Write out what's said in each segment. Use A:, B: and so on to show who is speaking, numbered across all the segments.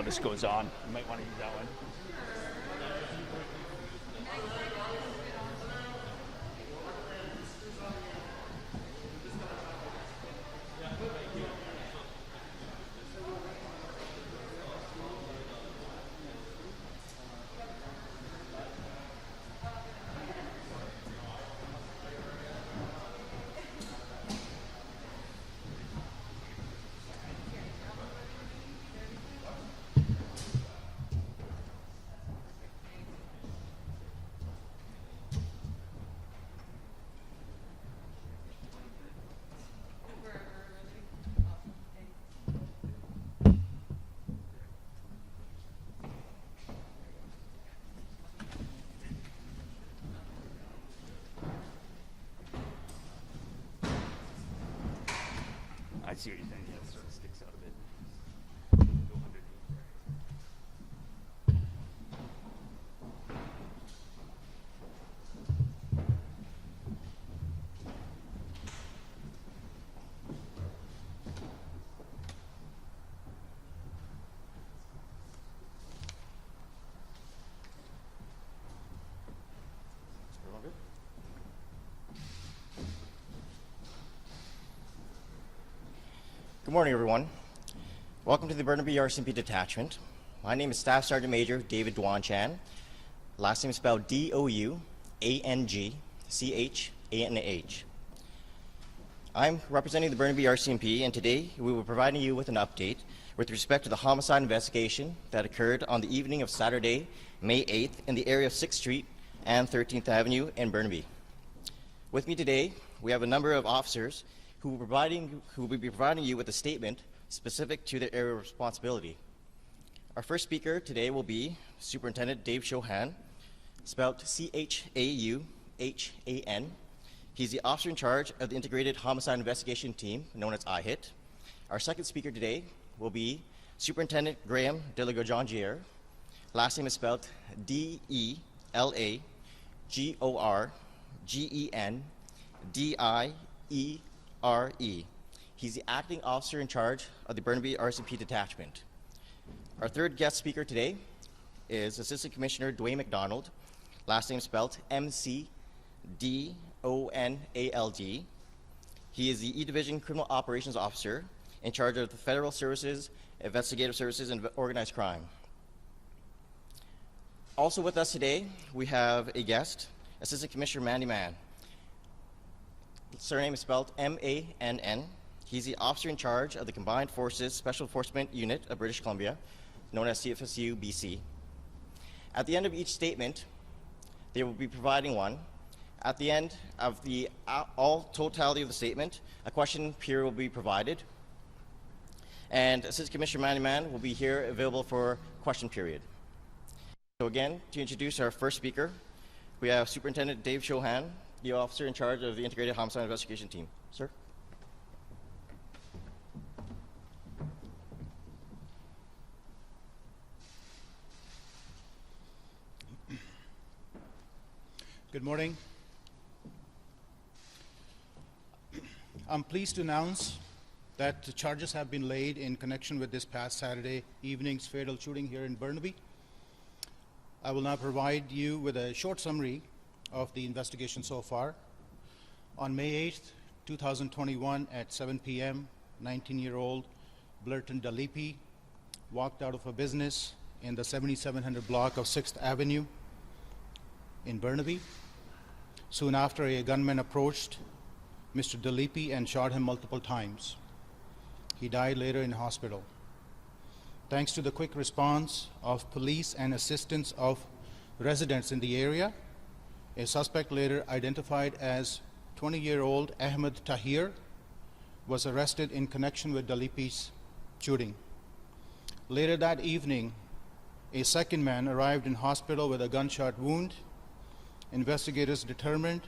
A: this goes on. You might want to use that one. I see what you're saying. Yeah, it sort of sticks out a bit. Go underneath. Everyone good?
B: Good morning, everyone. Welcome to the Burnaby RCMP detachment. My name is Staff Sergeant Major David Duanchan. Last name is spelled D-O-U-A-N-G-C-H-A-N-H. I'm representing the Burnaby RCMP, and today we will be providing you with an update with respect to the homicide investigation that occurred on the evening of Saturday, May 8th in the area of 6th Street and 13th Avenue in Burnaby. With me today, we have a number of officers who will be providing you with a statement specific to their area of responsibility. Our first speaker today will be Superintendent Dave Chauhan, spelled C-H-A-U-H-A-N. He's the officer in charge of the Integrated Homicide Investigation Team, known as IHIT. Our second speaker today will be Superintendent Graham Delagongier. Last name is spelled D-E-L-A-G-O-R-G-E-N-D-I-E-R-E. He's the acting officer in charge of the Burnaby RCMP detachment. Our third guest speaker today is Assistant Commissioner Dwayne McDonald. Last name spelled M-C-D-O-N-A-L-D. He is the E-Division Criminal Operations Officer in charge of the Federal Services, Investigative Services, and Organized Crime. Also with us today, we have a guest, Assistant Commissioner Mandy Mann. Surname is spelled M-A-N-N. He's the officer in charge of the Combined Forces Special Enforcement Unit of British Columbia, known as CFSU BC. At the end of each statement, they will be providing one. At the end of the totality of the statement, a question period will be provided. And Assistant Commissioner Mandy Mann will be here available for question period. So again, to introduce our first speaker, we have Superintendent Dave Chauhan, the officer in charge of the Integrated Homicide Investigation Team. Sir?
C: Good morning. I'm pleased to announce that the charges have been laid in connection with this past Saturday evening's fatal shooting here in Burnaby. I will now provide you with a short summary of the investigation so far. On May 8th, 2021 at 7 p.m., 19-year-old Blurton Dalipi walked out of a business in the 7700 block of 6th Avenue in Burnaby. Soon after, a gunman approached Mr. Dalipi and shot him multiple times. He died later in hospital. Thanks to the quick response of police and assistance of residents in the area, a suspect later identified as 20-year-old Ahmed Tahir was arrested in connection with Dalipi's shooting. Later that evening, a second man arrived in hospital with a gunshot wound. Investigators determined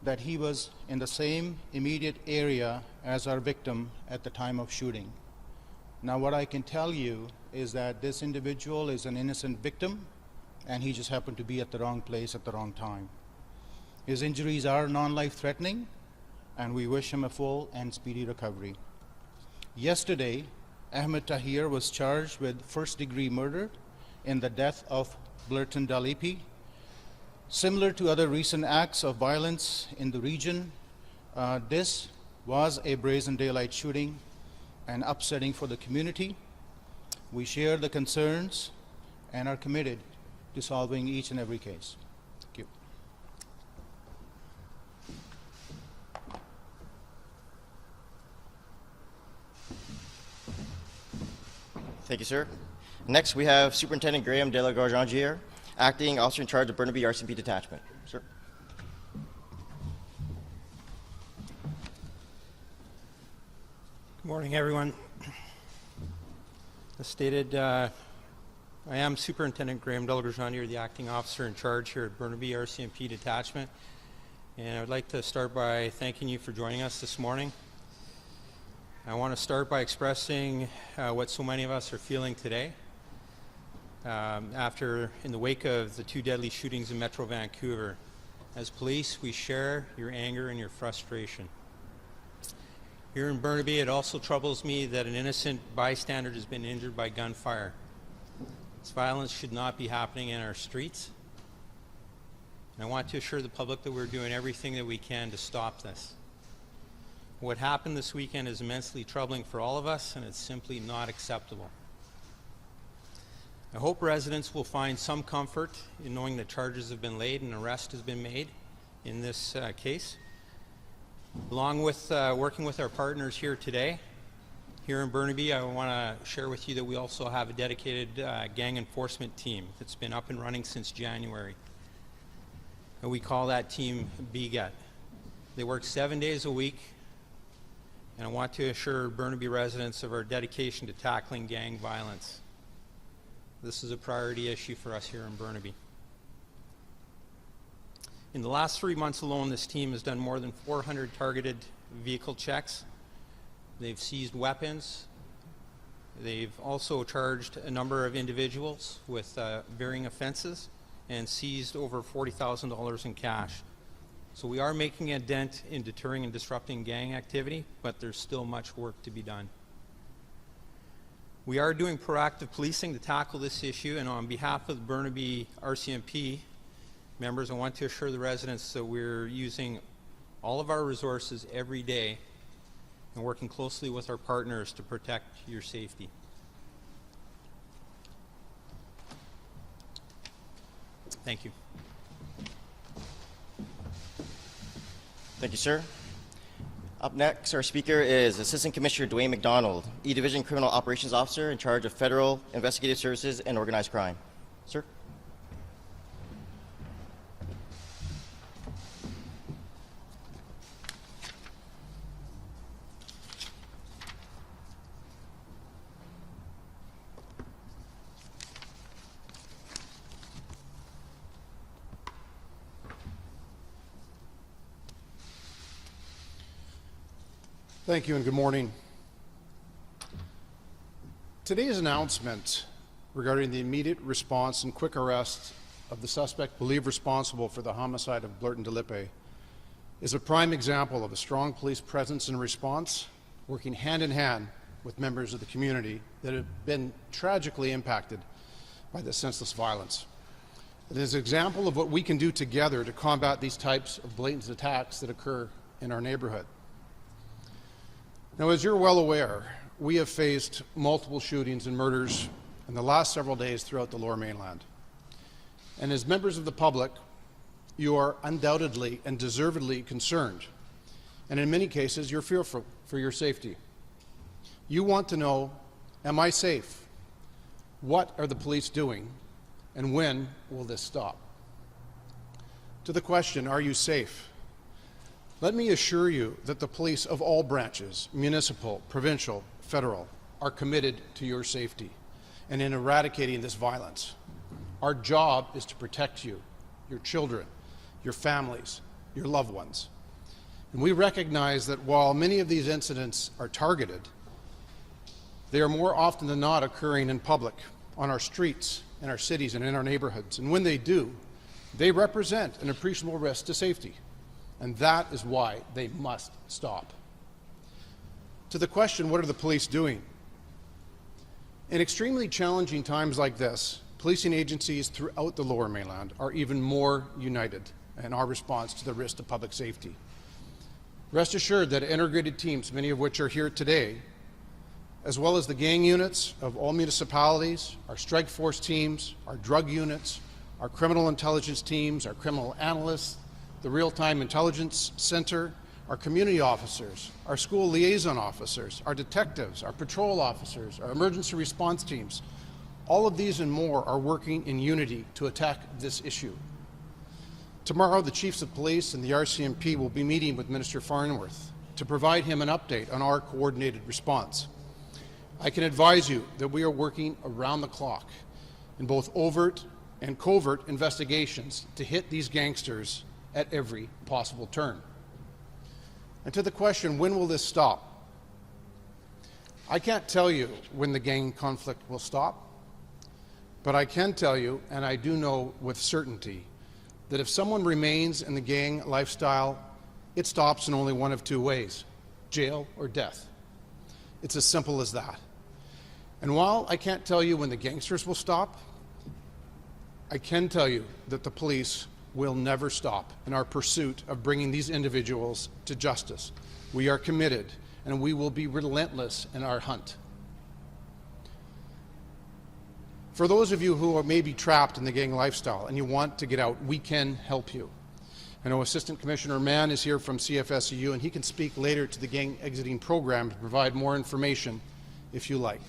C: that he was in the same immediate area as our victim at the time of shooting. Now, what I can tell you is that this individual is an innocent victim, and he just happened to be at the wrong place at the wrong time. His injuries are non-life-threatening, and we wish him a full and speedy recovery. Yesterday, Ahmed Tahir was charged with first-degree murder in the death of Blurton Dalipi. Similar to other recent acts of violence in the region, this was a brazen daylight shooting and upsetting for the community. We share the concerns and are committed to solving each and every case. Thank you.
B: Thank you, sir. Next, we have Superintendent Graham de la Gorgengier, Acting Officer in Charge of Burnaby RCMP Detachment. Sir.
D: Good morning, everyone. As stated, I am Superintendent Graham de la Gorgengier, the Acting Officer in Charge here at Burnaby RCMP Detachment. And I would like to start by thanking you for joining us this morning. I want to start by expressing what so many of us are feeling today. In the wake of the 2 deadly shootings in Metro Vancouver. As police, we share your anger and your frustration. Here in Burnaby, it also troubles me that an innocent bystander has been injured by gunfire. This violence should not be happening in our streets. And I want to assure the public that we're doing everything that we can to stop this. What happened this weekend is immensely troubling for all of us, and it's simply not acceptable. I hope residents will find some comfort in knowing that charges have been laid and an arrest has been made in this case. Along with working with our partners here today, here in Burnaby, I want to share with you that we also have a dedicated gang enforcement team that's been up and running since January. And we call that team BGET. They work 7 days a week, and I want to assure Burnaby residents of our dedication to tackling gang violence. This is a priority issue for us here in Burnaby. In the last 3 months alone, this team has done more than 400 targeted vehicle checks. They've seized weapons. They've also charged a number of individuals with varying offenses and seized over $40,000 in cash. So we are making a dent in deterring and disrupting gang activity, but there's still much work to be done. We are doing proactive policing to tackle this issue, and on behalf of the Burnaby RCMP members, I want to assure the residents that we're using all of our resources every day and working closely with our partners to protect your safety. Thank you.
B: Thank you, sir. Up next, our speaker is Assistant Commissioner Dwayne McDonald, E-Division Criminal Operations Officer in charge of Federal Investigative Services and Organized Crime. Sir.
E: Thank you and good morning. Today's announcement regarding the immediate response and quick arrest of the suspect believed responsible for the homicide of Blurton Dalipi is a prime example of a strong police presence and response, working hand in hand with members of the community that have been tragically impacted by this senseless violence. It is an example of what we can do together to combat these types of blatant attacks that occur in our neighborhood. Now, as you're well aware, we have faced multiple shootings and murders in the last several days throughout the Lower Mainland. And as members of the public, you are undoubtedly and deservedly concerned. And in many cases, you're fearful for your safety. You want to know, am I safe? What are the police doing? And when will this stop? To the question, are you safe? Let me assure you that the police of all branches, municipal, provincial, federal, are committed to your safety and in eradicating this violence. Our job is to protect you, your children, your families, your loved ones. And we recognize that while many of these incidents are targeted, they are more often than not occurring in public, on our streets, in our cities, and in our neighborhoods. And when they do, they represent an appreciable risk to safety. And that is why they must stop. To the question, what are the police doing? In extremely challenging times like this, policing agencies throughout the Lower Mainland are even more united in our response to the risk to public safety. Rest assured that integrated teams, many of which are here today, as well as the gang units of all municipalities, our strike force teams, our drug units, our criminal intelligence teams, our criminal analysts, the real-time intelligence center, our community officers, our school liaison officers, our detectives, our patrol officers, our emergency response teams, all of these and more are working in unity to attack this issue. Tomorrow, the chiefs of police and the RCMP will be meeting with Minister Farnworth to provide him an update on our coordinated response. I can advise you that we are working around the clock in both overt and covert investigations to hit these gangsters at every possible turn. And to the question, when will this stop? I can't tell you when the gang conflict will stop, but I can tell you, and I do know with certainty, that if someone remains in the gang lifestyle, it stops in only one of two ways: jail or death. It's as simple as that. And while I can't tell you when the gangsters will stop, I can tell you that the police will never stop in our pursuit of bringing these individuals to justice. We are committed, and we will be relentless in our hunt. For those of you who are maybe trapped in the gang lifestyle and you want to get out, we can help you. I know Assistant Commissioner Mann is here from CFSEU, and he can speak later to the gang exiting program to provide more information if you like.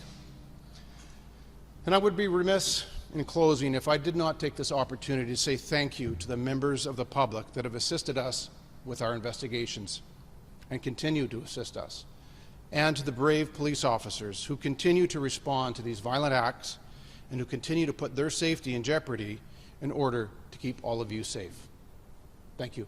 E: And I would be remiss in closing if I did not take this opportunity to say thank you to the members of the public that have assisted us with our investigations and continue to assist us, and to the brave police officers who continue to respond to these violent acts and who continue to put their safety in jeopardy in order to keep all of you safe. Thank you.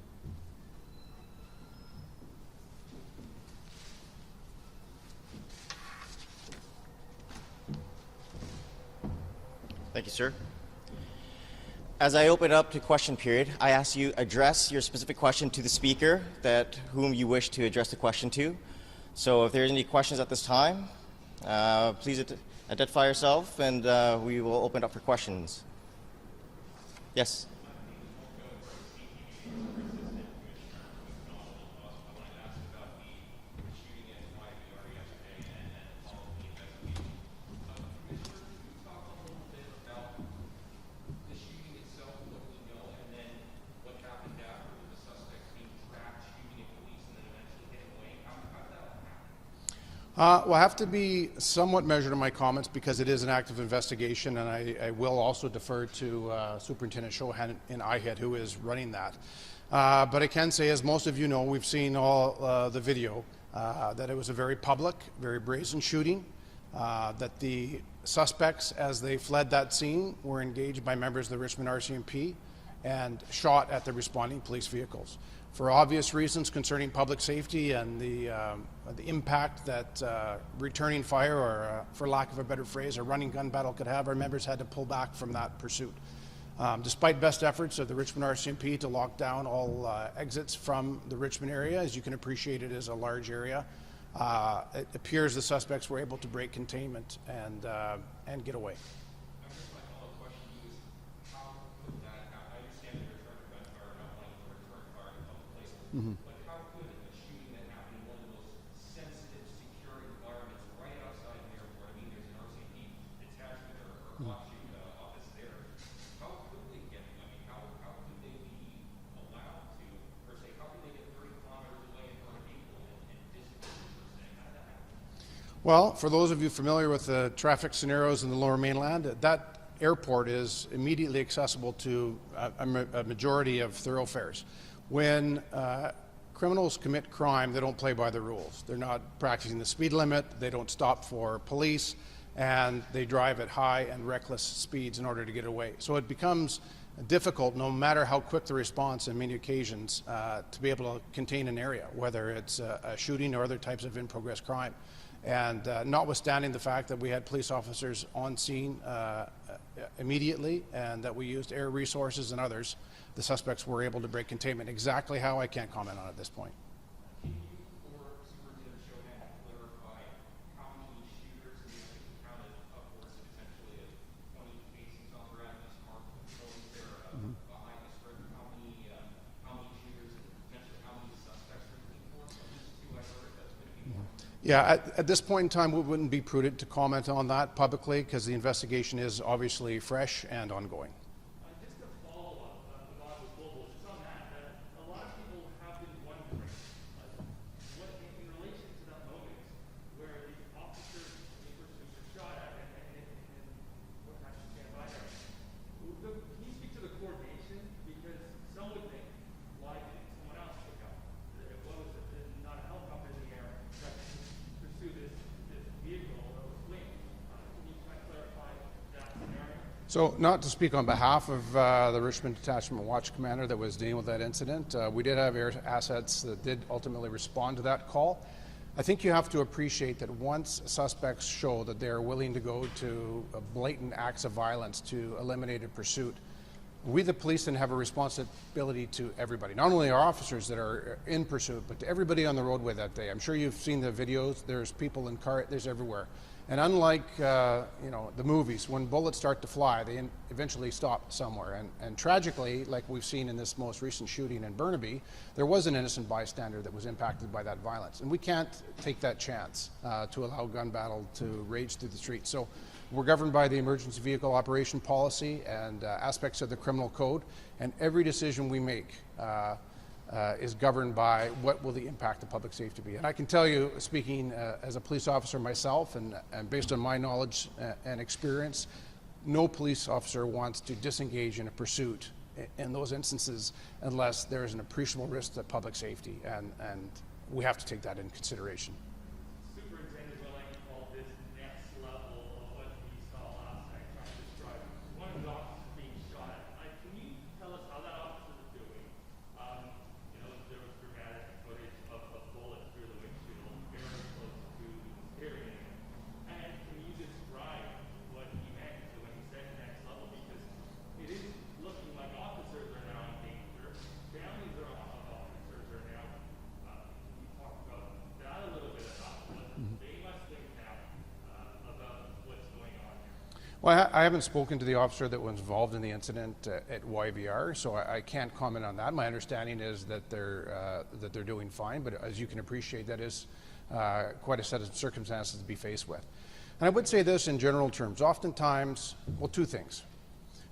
B: Thank you, sir. As I open up to question period, I ask you address your specific question to the speaker whom you wish to address the question to. So if there's any questions at this time, please identify yourself, and we will open up for questions. Yes.
E: Well, I have to be somewhat measured in my comments because it is an active investigation, and I will also defer to Superintendent Shohan in IHED, who is running that. But I can say, as most of you know, we've seen all the video, that it was a very public, very brazen shooting, that the suspects, as they fled that scene, were engaged by members of the Richmond RCMP and shot at the responding police vehicles. For obvious reasons concerning public safety and the impact that returning fire, or for lack of a better phrase, a running gun battle could have, our members had to pull back from that pursuit. Despite best efforts of the Richmond RCMP to lock down all exits from the Richmond area, as you can appreciate, it is a large area, it appears the suspects were able to break containment and get away. Mm-hmm.
F: But how could a shooting that happened in one of the most sensitive, secure environments right outside the airport, I mean, there's an RCMP detachment or offshoot office there, how could they get, I mean, how could they be allowed to, per se, how could they get 30 kilometers away in front of people and distance, per se? How did that happen?
E: Well, for those of you familiar with the traffic scenarios in the Lower Mainland, that airport is immediately accessible to a majority of thoroughfares. When criminals commit crime, they don't play by the rules. They're not practicing the speed limit, they don't stop for police, and they drive at high and reckless speeds in order to get away. So it becomes difficult, no matter how quick the response in many occasions, to be able to contain an area, whether it's a shooting or other types of in-progress crime. And notwithstanding the fact that we had police officers on scene immediately and that we used air resources and others, the suspects were able to break containment. Exactly how, I can't comment on at this point.
F: Can you, or Superintendent Shohan, clarify how many shooters we have counted upwards
E: Yeah, at this point in time, it wouldn't be prudent to comment on that publicly because the investigation is obviously fresh and ongoing.
F: Just a follow-up about the global, just on that, a lot of people have been wondering what in relation to that moment where the officer, the person who was shot at, and what happened to stand by there. Can you speak to the coordination? Because some would think, why didn't someone else pick up? What was it, not a helicopter in the air that pursue this vehicle that was fleeing? Can you kind of clarify that scenario?
E: So, not to speak on behalf of the Richmond Detachment Watch Commander that was dealing with that incident, we did have air assets that did ultimately respond to that call. I think you have to appreciate that once suspects show that they are willing to go to blatant acts of violence to eliminate a pursuit, we, the police, then have a responsibility to everybody, not only our officers that are in pursuit, but to everybody on the roadway that day. I'm sure you've seen the videos. There's people in cars, there's everywhere. And unlike you know, the movies, when bullets start to fly, they eventually stop somewhere. And tragically, like we've seen in this most recent shooting in Burnaby, there was an innocent bystander that was impacted by that violence. And we can't take that chance to allow gun battle to rage through the streets. So we're governed by the emergency vehicle operation policy and aspects of the criminal code, and every decision we make is governed by what will the impact of public safety be. And I can tell you, speaking as a police officer myself, and based on my knowledge and experience, no police officer wants to disengage in a pursuit in those instances unless there is an appreciable risk to public safety, and we have to take that into consideration.
F: Superintendent Willing called this next level of what we saw last night, trying to describe one of the officers being shot at. Can you tell us how that officer was doing? You know, there was dramatic footage of a bullet through the windshield, very close to the steering wheel. And can you describe what he meant when he said next level? Because it is looking like officers are now in danger. Families of officers are now, you talked about that a little bit about what they must think now about what's going on here.
E: Well, I haven't spoken to the officer that was involved in the incident at YVR, so I can't comment on that. My understanding is that they're doing fine, but as you can appreciate, that is quite a set of circumstances to be faced with. And I would say this in general terms. Oftentimes, well, two things.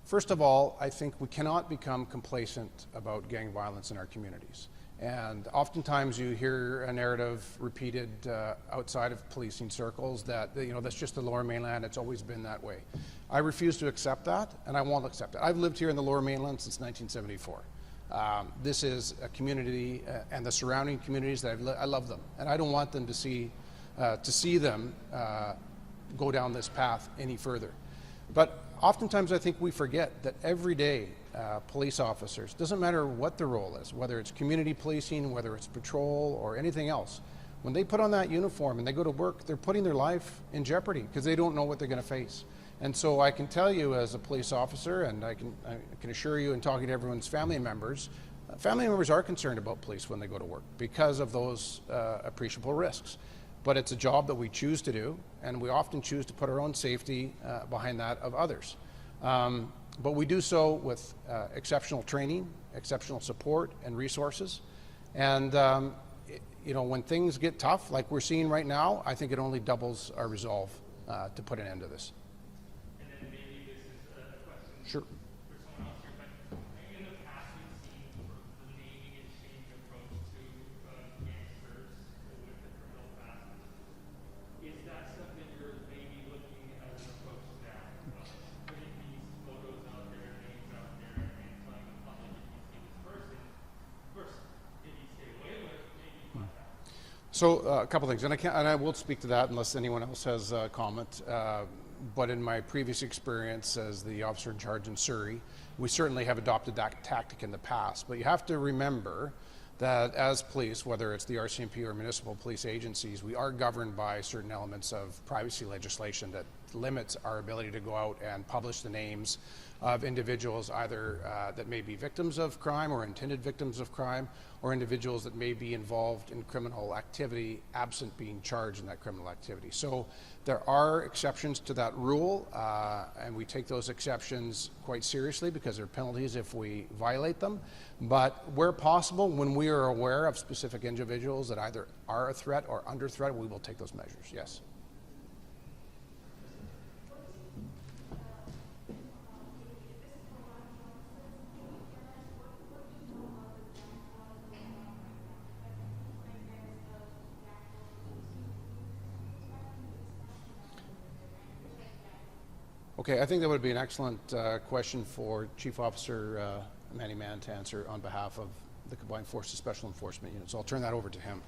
E: First of all, I think we cannot become complacent about gang violence in our communities. And oftentimes you hear a narrative repeated outside of policing circles that, you know, that's just the Lower Mainland, it's always been that way. I refuse to accept that, and I won't accept it. I've lived here in the Lower Mainland since 1974. This is a community and the surrounding communities that I love them, and I don't want them to see them go down this path any further. But oftentimes I think we forget that every day police officers, doesn't matter what the role is, whether it's community policing, whether it's patrol or anything else, when they put on that uniform and they go to work, they're putting their life in jeopardy because they don't know what they're going to face. And so I can tell you as a police officer, and I can assure you in talking to everyone's family members are concerned about police when they go to work because of those appreciable risks. But it's a job that we choose to do, and we often choose to put our own safety behind that of others. But we do so with exceptional training, exceptional support, and resources. And you know, when things get tough, like we're seeing right now, I think it only doubles our resolve to put an end to this.
F: And then maybe this is a question
E: Sure.
F: for someone else here, but in the past we've seen sort of the naming and shaming approach to gangsters with the criminal past. Is that something you're maybe looking at as an approach now? Putting these photos out there, names out there, and telling the public if you see this person, first, if you stay away with, maybe contact.
E: So a couple things, and I will speak to that unless anyone else has a comment. But in my previous experience as the officer in charge in Surrey, we certainly have adopted that tactic in the past. But you have to remember that as police, whether it's the RCMP or municipal police agencies, we are governed by certain elements of privacy legislation that limits our ability to go out and publish the names of individuals either that may be victims of crime or intended victims of crime, or individuals that may be involved in criminal activity absent being charged in that criminal activity. So there are exceptions to that rule, and we take those exceptions quite seriously because there are penalties if we violate them. But where possible, when we are aware of specific individuals that either are a threat or under threat, we will take those measures, yes. Okay, I think that would be an excellent question for Chief Officer Manny Mann to answer on behalf of the Combined Forces Special Enforcement Unit. So I'll turn that over to him.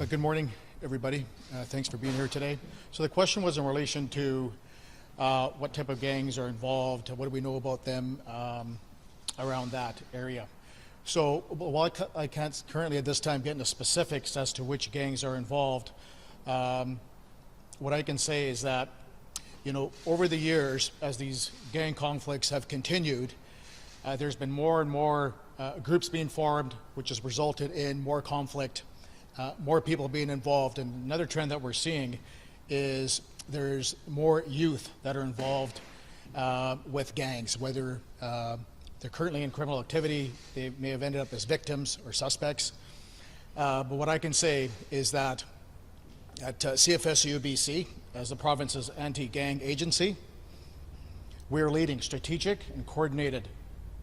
G: Good morning, everybody. Thanks for being here today. So the question was in relation to what type of gangs are involved, what do we know about them around that area. So while I can't currently at this time get into specifics as to which gangs are involved, what I can say is that, you know, over the years, as these gang conflicts have continued, there's been more and more groups being formed, which has resulted in more conflict, more people being involved. And another trend that we're seeing is there's more youth that are involved with gangs, whether they're currently in criminal activity, they may have ended up as victims or suspects. But what I can say is that at CFSU BC, as the province's anti-gang agency, we're leading strategic and coordinated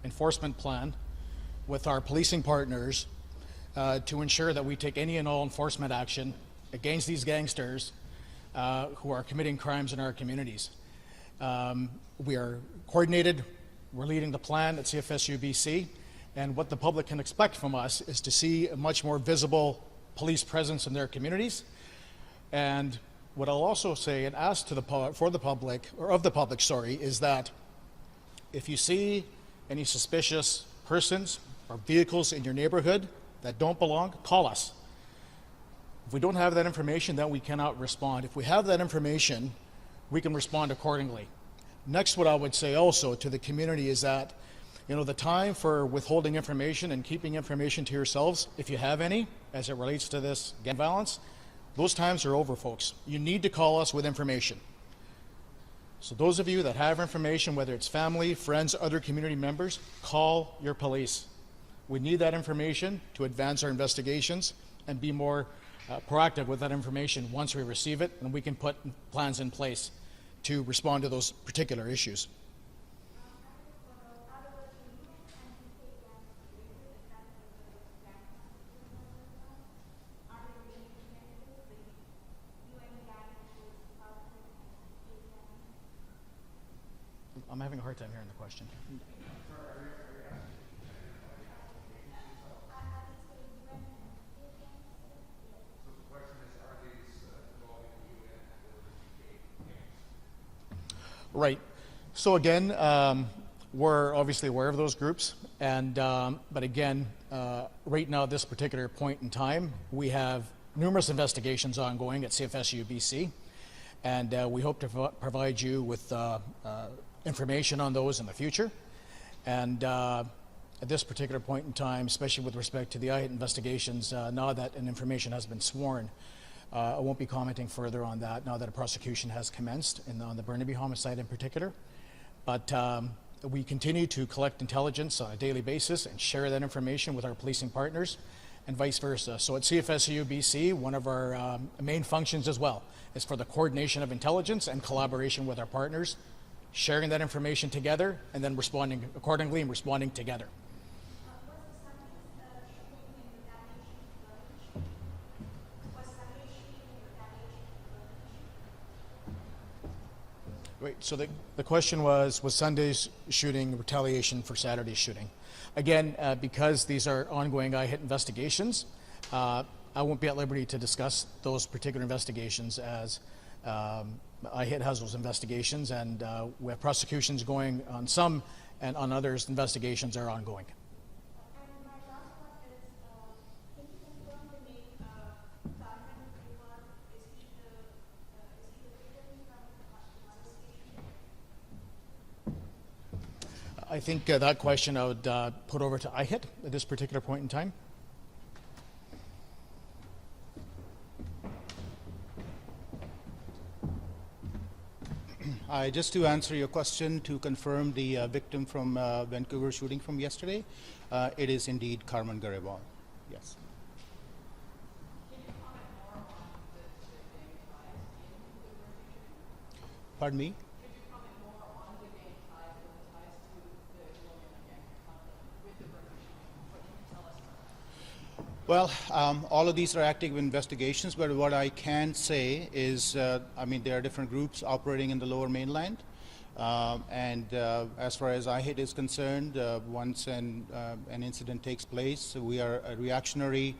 G: enforcement plan with our policing partners to ensure that we take any and all enforcement action against these gangsters who are committing crimes in our communities. We are coordinated, we're leading the plan at CFSU BC, and what the public can expect from us is to see a much more visible police presence in their communities. And what I'll also say and ask to the public, is that if you see any suspicious persons or vehicles in your neighborhood that don't belong, call us. If we don't have that information, then we cannot respond. If we have that information, we can respond accordingly. Next, what I would say also to the community is that, you know, the time for withholding information and keeping information to yourselves, if you have any, as it relates to this gang violence, those times are over, folks. You need to call us with information. So those of you that have information, whether it's family, friends, other community members, call your police. We need that information to advance our investigations and be more proactive with that information once we receive it, and we can put plans in place to respond to those particular issues. I'm having a hard time hearing the question. Right. So again, we're obviously aware of those groups, and but again, right now at this particular point in time, we have numerous investigations ongoing at CFSU BC, and we hope to provide you with information on those in the future. And at this particular point in time, especially with respect to the IHIT investigations, now that an information has been sworn, I won't be commenting further on that now that a prosecution has commenced on the Burnaby homicide in particular. But we continue to collect intelligence on a daily basis and share that information with our policing partners and vice versa. So at CFSU BC, one of our main functions as well is for the coordination of intelligence and collaboration with our partners, sharing that information together and then responding accordingly and responding together. Wait, so the question was Sunday's shooting retaliation for Saturday's shooting? Again, because these are ongoing IHIT investigations, I won't be at liberty to discuss those particular investigations as IHIT has those investigations, and we have prosecutions going on some, and on others, investigations are ongoing.
H: And my last question is, can you confirm the name Carmen Kumar? Is he the victim from molestation?
G: I think that question I would put over to IHIT at this particular point in time.
C: Just to answer your question, to confirm the victim from Vancouver shooting from yesterday, it is indeed Carmen Garibal. Yes.
H: Can you comment more on the gang ties in the Burnaby shooting?
C: Pardon me?
H: Could you comment more on the gang ties or the ties to the Colonial gang with the Burnaby shooting? What can you tell us about that?
C: Well, all of these are active investigations, but what I can say is, I mean, there are different groups operating in the Lower Mainland, and as far as IHIT is concerned, once an incident takes place, we are a reactionary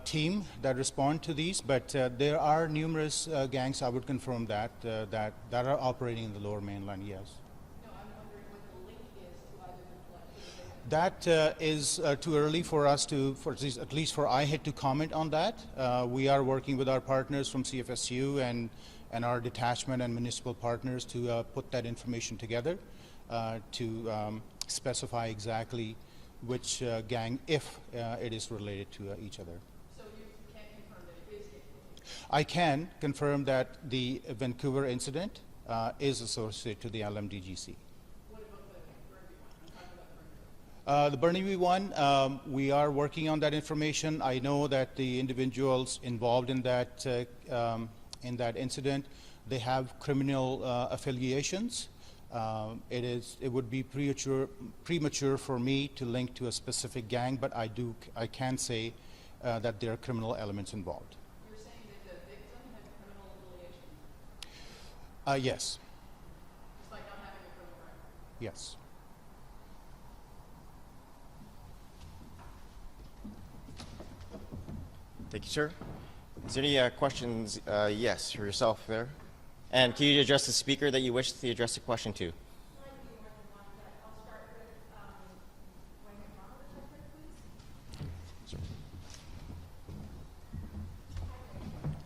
C: team that respond to these, but there are numerous gangs, I would confirm that, that are operating in the Lower Mainland, yes.
H: No, I'm wondering what the link is to either the collective.
C: That is too early for us to, at least for IHIT to comment on that. We are working with our partners from CFSU and our detachment and municipal partners to put that information together to specify exactly which gang, if it is related to each other.
H: So you can't confirm that it is gang?
C: I can confirm that the Vancouver incident is associated to the LMDGC.
H: What about the Burnaby one? I'm talking about the Burnaby.
C: The Burnaby one, we are working on that information. I know that the individuals involved in that incident, they have criminal affiliations. It would be premature for me to link to a specific gang, but I can say that there are criminal elements involved.
H: You're saying that the victim had criminal affiliations?
C: Yes.
H: Despite not having a criminal record?
C: Yes.
B: Thank you, sir. Is there any questions? Yes, for yourself there. And can you address the speaker that you wish to address the question to?
H: Might be more than one, but I'll start with when your mom detective, please.
B: Sure.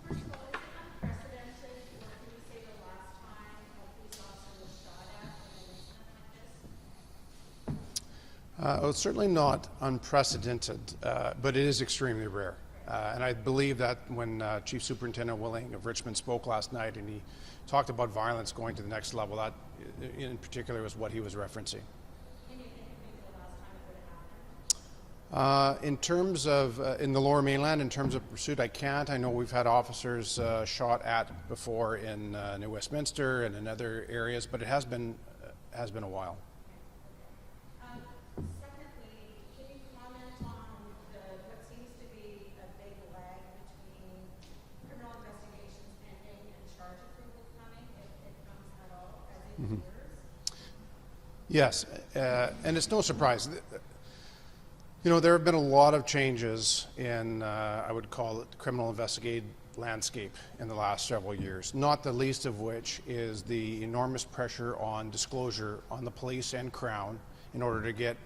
H: First of all, is it unprecedented, or can you say the last time a police officer was shot at in an incident like this?
E: Well, it's certainly not unprecedented, but it is extremely rare. And I believe that when Chief Superintendent Willing of Richmond spoke last night and he talked about violence going to the next level, that in particular was what he was referencing.
H: Can you think of maybe the last time it would have happened?
E: In terms of, in the Lower Mainland, in terms of pursuit, I can't. I know we've had officers shot at before in New Westminster and in other areas, but it has been a while.
H: Secondly, can you comment on what seems to be a big lag between criminal investigations ending and charge approval coming, if it comes at all, as in years?
E: Yes, and it's no surprise. You know, there have been a lot of changes in, I would call it, the criminal investigative landscape in the last several years, not the least of which is the enormous pressure on disclosure on the police and Crown in order to get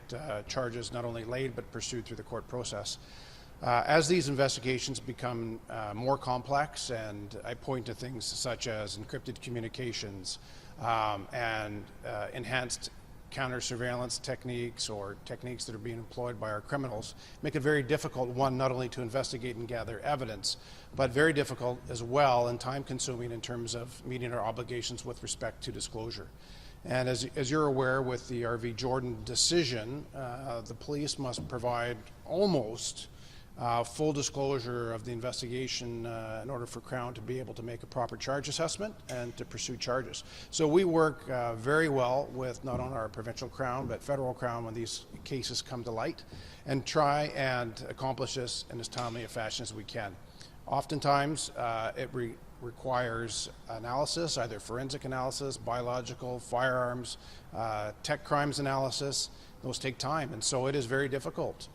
E: charges not only laid but pursued through the court process. As these investigations become more complex, and I point to things such as encrypted communications and enhanced counter-surveillance techniques or techniques that are being employed by our criminals, make it very difficult, one, not only to investigate and gather evidence, but very difficult as well and time-consuming in terms of meeting our obligations with respect to disclosure. And as you're aware, with the R.V. Jordan decision, the police must provide almost full disclosure of the investigation in order for Crown to be able to make a proper charge assessment and to pursue charges. So we work very well with not only our provincial Crown but federal Crown when these cases come to light, and try and accomplish this in as timely a fashion as we can. Oftentimes it requires analysis, either forensic analysis, biological, firearms, tech crimes analysis. Those take time, and so it is very difficult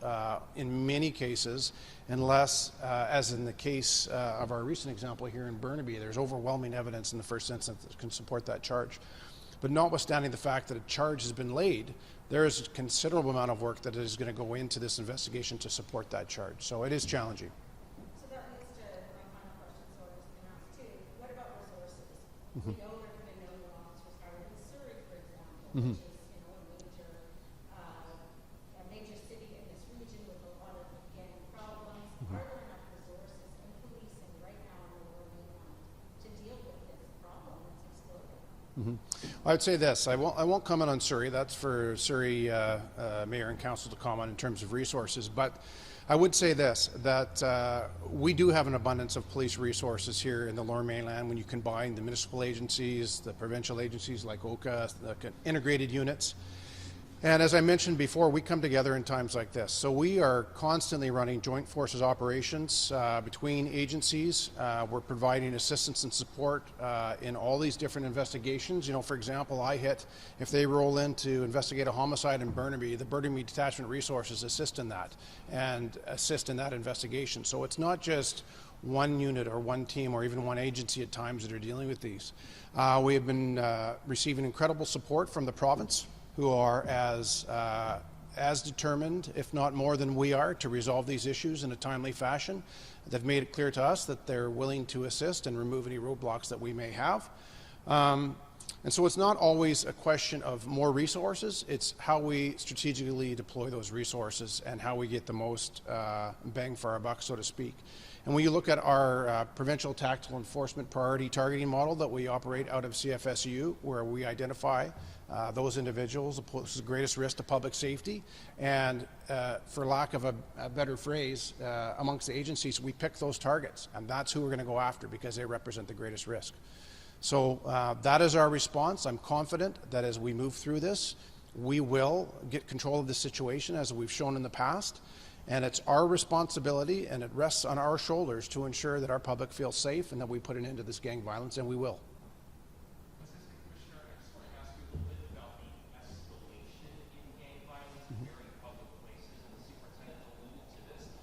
E: in many cases, unless, as in the case of our recent example here in Burnaby, there's overwhelming evidence in the first instance that can support that charge. But notwithstanding the fact that a charge has been laid, there is a considerable amount of work that is going to go into this investigation to support that charge. So it is challenging.
H: So that leads to my final question, so I was going to ask too, what about resources? We know there have been no new officers hired in Surrey, for example, which is, a major city in this region with a lot of gang problems. Are there enough resources and policing right now in the Lower Mainland to deal with this problem that's exploding?
E: I'd say this, I won't comment on Surrey, that's for Surrey Mayor and Council to comment in terms of resources, but I would say this, that we do have an abundance of police resources here in the Lower Mainland when you combine the municipal agencies, the provincial agencies like OCA, the integrated units. And as I mentioned before, we come together in times like this. So we are constantly running joint forces operations between agencies. We're providing assistance and support in all these different investigations. You know, for example, if they roll in to investigate a homicide in Burnaby, the Burnaby Detachment Resources assist in that and assist in that investigation. So it's not just one unit or one team or even one agency at times that are dealing with these. We have been receiving incredible support from the province, who are as determined, if not more than we are, to resolve these issues in a timely fashion. They've made it clear to us that they're willing to assist and remove any roadblocks that we may have. And so it's not always a question of more resources, it's how we strategically deploy those resources and how we get the most bang for our buck, so to speak. And when you look at our provincial tactical enforcement priority targeting model that we operate out of CFSU, where we identify those individuals pose the greatest risk to public safety, and for lack of a better phrase, amongst the agencies, we pick those targets, and that's who we're going to go after because they represent the greatest risk. So that is our response. I'm confident that as we move through this, we will get control of the situation as we've shown in the past. And it's our responsibility, and it rests on our shoulders to ensure that our public feels safe and that we put an end to this gang violence, and we will.
F: Assistant Commissioner, I just want to ask you a little bit about the escalation in gang violence in very public places, and the superintendent alluded to this.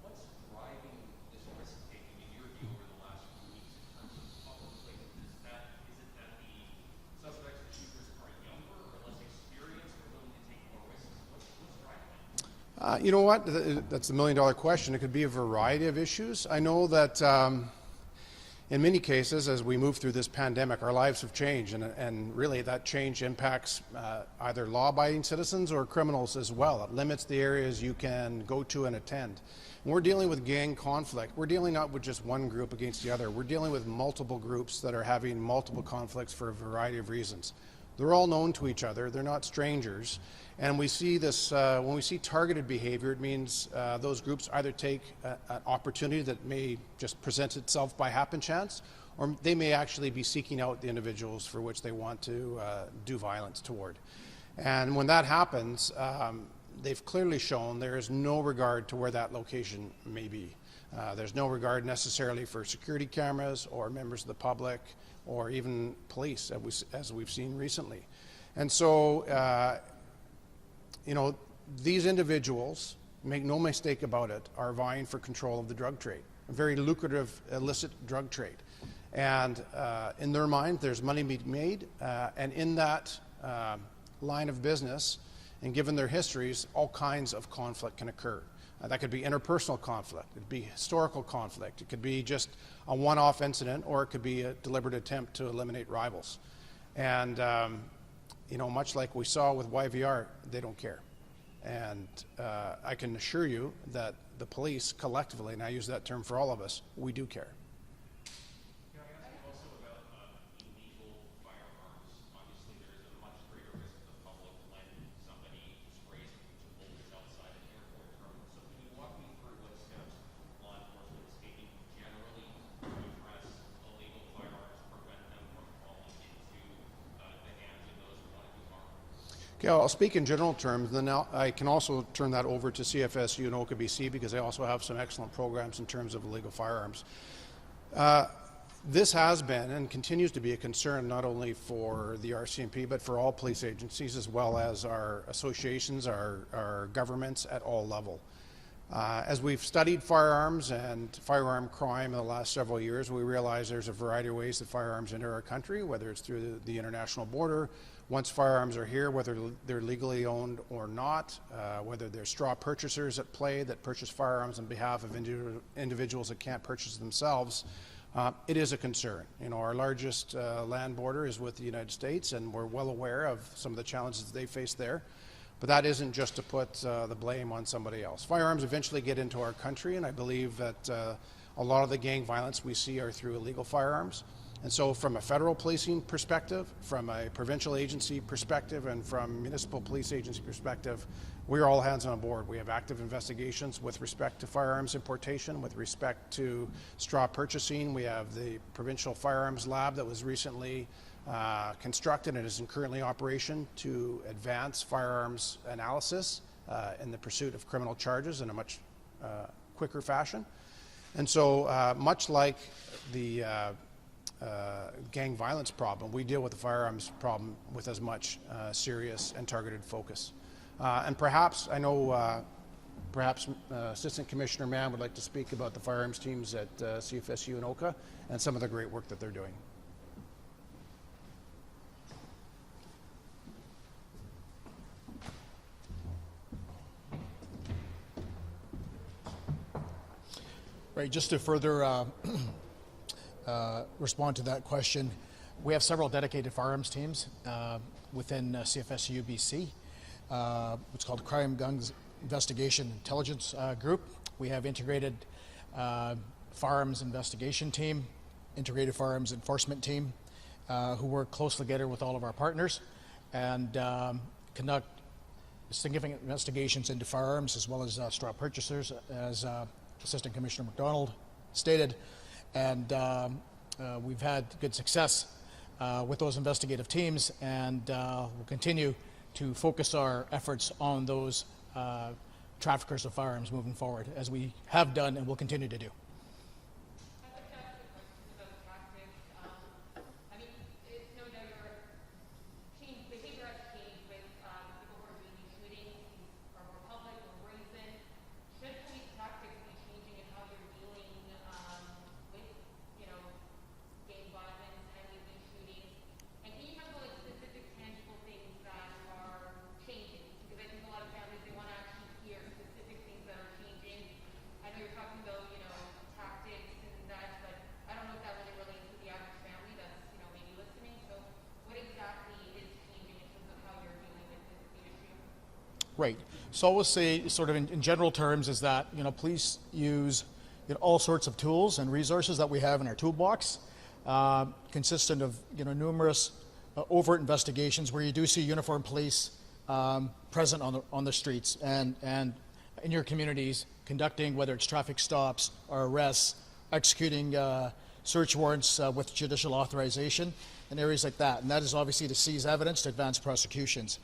F: What's driving this risk-taking, in your view, over the last few weeks in terms of public places? Is it that the suspects and shooters are younger or less experienced or willing to take more risks? What's driving that?
E: You know what? That's the million-dollar question. It could be a variety of issues. I know that in many cases, as we move through this pandemic, our lives have changed, and really that change impacts either law-abiding citizens or criminals as well. It limits the areas you can go to and attend. When we're dealing with gang conflict, we're dealing not with just one group against the other. We're dealing with multiple groups that are having multiple conflicts for a variety of reasons. They're all known to each other. They're not strangers. And we see this, when we see targeted behavior, it means those groups either take an opportunity that may just present itself by happen chance, or they may actually be seeking out the individuals for which they want to do violence toward. And when that happens, they've clearly shown there is no regard to where that location may be. There's no regard necessarily for security cameras or members of the public or even police, as we've seen recently. And so, you know, these individuals, make no mistake about it, are vying for control of the drug trade, a very lucrative illicit drug trade. And in their mind, there's money to be made, and in that line of business, and given their histories, all kinds of conflict can occur. That could be interpersonal conflict, it could be historical conflict, it could be just a one-off incident, or it could be a deliberate attempt to eliminate rivals. And you know, much like we saw with YVR, they don't care. And I can assure you that the police collectively, and I use that term for all of us, we do care.
F: Can I ask you also about illegal firearms? Obviously, there's a much greater risk to the public when somebody sprays bullets outside an airport terminal. So can you walk me through what steps law enforcement is taking generally to address illegal firearms, prevent them from falling into the hands of those who want to do harm?
E: Okay, I'll speak in general terms, then I can also turn that over to CFSU and OCABC because they also have some excellent programs in terms of illegal firearms. This has been and continues to be a concern not only for the RCMP but for all police agencies as well as our associations, our governments at all level. As we've studied firearms and firearm crime in the last several years, we realize there's a variety of ways that firearms enter our country, whether it's through the international border, once firearms are here, whether they're legally owned or not, whether there's straw purchasers at play that purchase firearms on behalf of individuals that can't purchase themselves. It is a concern. You know, our largest land border is with the United States, and we're well aware of some of the challenges they face there. But that isn't just to put the blame on somebody else. Firearms eventually get into our country, and I believe that a lot of the gang violence we see are through illegal firearms. And so from a federal policing perspective, from a provincial agency perspective, and from municipal police agency perspective, we're all hands on board. We have active investigations with respect to firearms importation, with respect to straw purchasing. We have the provincial firearms lab that was recently constructed and is in currently operation to advance firearms analysis in the pursuit of criminal charges in a much quicker fashion. And so much like the gang violence problem, we deal with the firearms problem with as much serious and targeted focus. And perhaps, I know perhaps Assistant Commissioner Mann would like to speak about the firearms teams at CFSU and Oka and some of the great work that they're doing.
G: Right, just to further respond to that question, we have several dedicated firearms teams within CFSU BC. What's called Crime Guns Investigation Intelligence Group. We have integrated firearms investigation team, integrated firearms enforcement team, who work closely together with all of our partners and conduct significant investigations into firearms as well as straw purchasers, as Assistant Commissioner McDonald stated, and we've had good success with those investigative teams, and we'll continue to focus our efforts on those traffickers of firearms moving forward, as we have done and will continue to do. Right. So I will say, sort of in general terms, is that police use all sorts of tools and resources that we have in our toolbox, consistent of numerous overt investigations where you do see uniformed police present on the streets and in your communities, conducting whether it's traffic stops or arrests, executing search warrants with judicial authorization and areas like that. And that is obviously to seize evidence to advance prosecutions.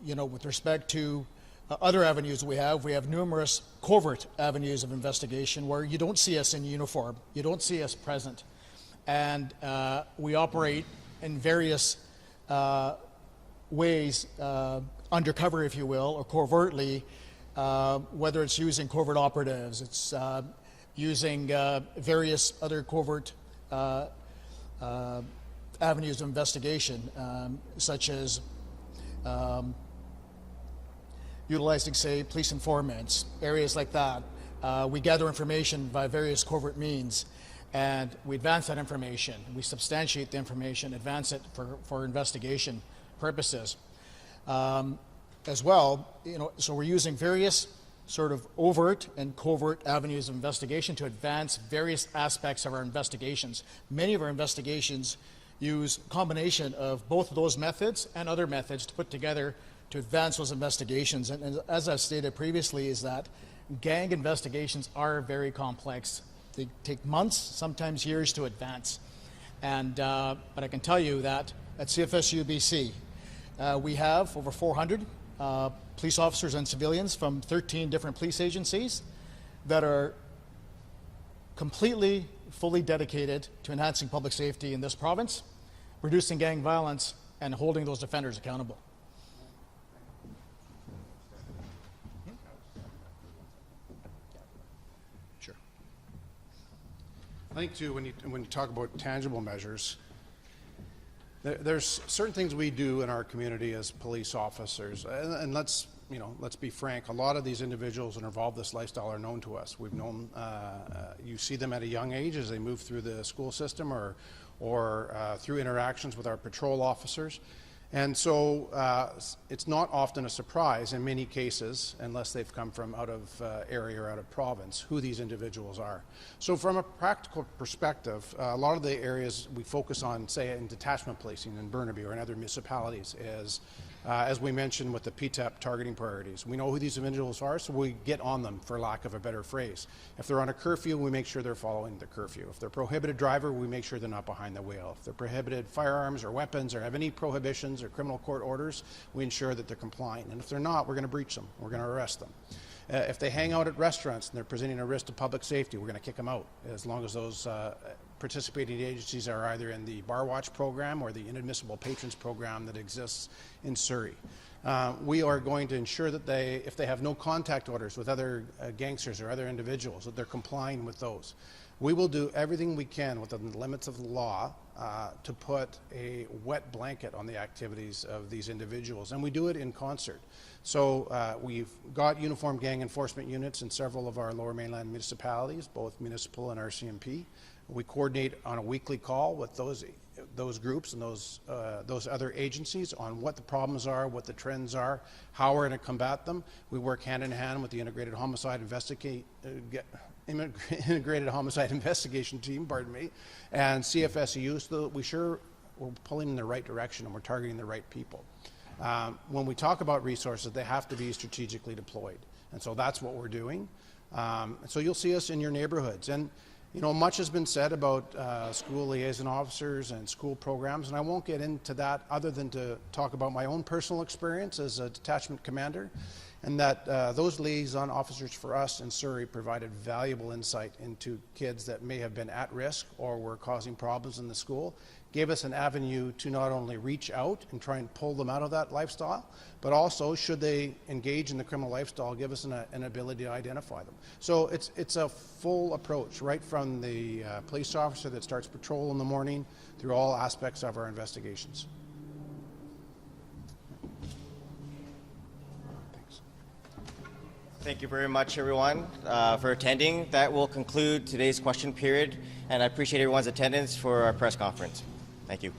G: With respect to other avenues we have numerous covert avenues of investigation where you don't see us in uniform, you don't see us present, and we operate in various ways, undercover, if you will, or covertly, whether it's using covert operatives, it's using various other covert avenues of investigation, such as utilizing, say, police informants, areas like that. We gather information by various covert means, and we advance that information. We substantiate the information, advance it for investigation purposes. As well, so we're using various sort of overt and covert avenues of investigation to advance various aspects of our investigations. Many of our investigations use a combination of both of those methods and other methods to put together to advance those investigations. And as I've stated previously, is that gang investigations are very complex. They take months, sometimes years to advance. And but I can tell you that at CFSU BC, we have over 400 police officers and civilians from 13 different police agencies that are completely fully dedicated to enhancing public safety in this province, reducing gang violence, and holding those offenders accountable.
E: Sure. I think too, when you talk about tangible measures, there's certain things we do in our community as police officers, and let's be frank. A lot of these individuals that are involved in this lifestyle are known to us. We've known. You see them at a young age as they move through the school system, or through interactions with our patrol officers. And so it's not often a surprise in many cases, unless they've come from out of area or out of province, who these individuals are. So from a practical perspective, a lot of the areas we focus on, say in detachment policing in Burnaby or in other municipalities, is as we mentioned with the PTEP targeting priorities. We know who these individuals are, so we get on them, for lack of a better phrase. If they're on a curfew, we make sure they're following the curfew. If they're a prohibited driver, we make sure they're not behind the wheel. If they're prohibited firearms or weapons or have any prohibitions or criminal court orders, we ensure that they're complying. And if they're not, we're going to breach them. We're going to arrest them. If they hang out at restaurants and they're presenting a risk to public safety, we're going to kick them out, as long as those participating agencies are either in the Bar Watch program or the Inadmissible Patrons program that exists in Surrey. We are going to ensure that if they have no contact orders with other gangsters or other individuals, that they're complying with those. We will do everything we can within the limits of the law to put a wet blanket on the activities of these individuals, and we do it in concert. So we've got uniformed gang enforcement units in several of our Lower Mainland municipalities, both municipal and RCMP. We coordinate on a weekly call with those groups and those other agencies on what the problems are, what the trends are, how we're going to combat them. We work hand in hand with the Integrated Homicide Investigation Team, and CFSU, so that we're pulling in the right direction and we're targeting the right people. When we talk about resources, they have to be strategically deployed, and so that's what we're doing. So you'll see us in your neighborhoods, and much has been said about school liaison officers and school programs, and I won't get into that other than to talk about my own personal experience as a detachment commander, and that those liaison officers for us in Surrey provided valuable insight into kids that may have been at risk or were causing problems in the school, gave us an avenue to not only reach out and try and pull them out of that lifestyle, but also, should they engage in the criminal lifestyle, give us an ability to identify them. So it's a full approach, right from the police officer that starts patrol in the morning through all aspects of our investigations. Thanks.
B: Thank you very much, everyone, for attending. That will conclude today's question period, and I appreciate everyone's attendance for our press conference. Thank you.